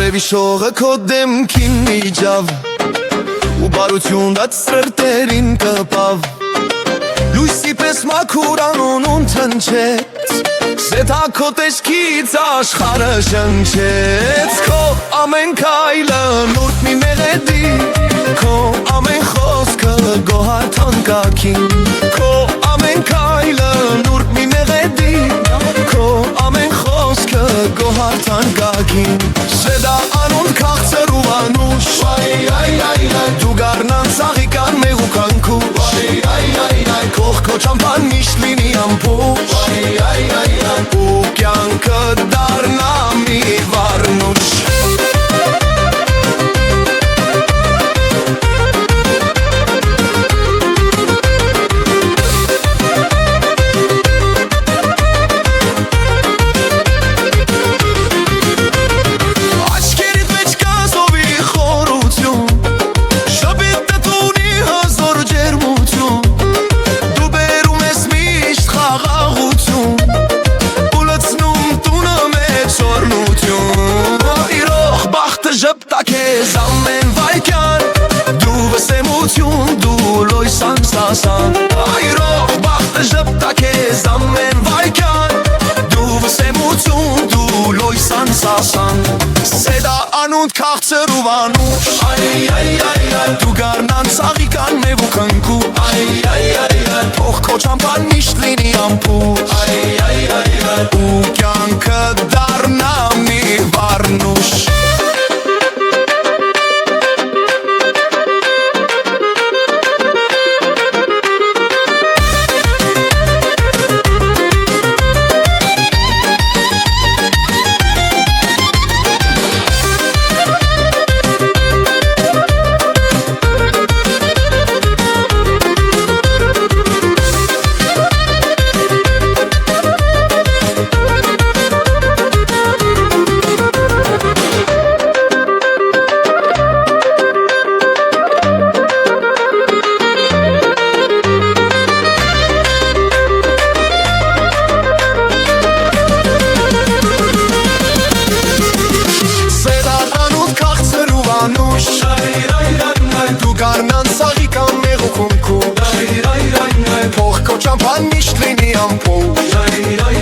Արևի շողը քո դեմքին իջավ ու բարություն դարձրր տերին կպավ Լույսի պես մաքուր անունուն թնչեց Սեթա քո տեսքից աշխարհը շնչեց Քո ամեն քայլը նուրբ մի մեղեդի Քո ամեն խոսքը գոհար թանկագին Քո ամեն քայլը նուրբ մի մեղեդի Քո ամեն խոսքը գոհար թանկագին Սեդա անուն քաղցր ու անուշ Դու գարնան սաղիկան մեղուկան քուշ Քող քո չամպան միշտ լինի ամփուշ Ու կյանքը դառնա մի վառնուշ Ժպտակես ամեն վայքյան Դու վսեմություն, դու լոյսան սասան Այրող բախտը ժպտակես ամեն վայքյան Դու վսեմություն, դու լոյսան սասան Սեդա անունդ քաղցր ու վանուշ Դու գարնան սաղիկան մեվ ու կնկու Փող քո չամպան միշտ լինի ամփուշ Ու կյանքը դառնա մի վառնուշ Դու գարնան սաղիկան մեղուկում քու Փող քո չամպան միշտ լինի ամփոփ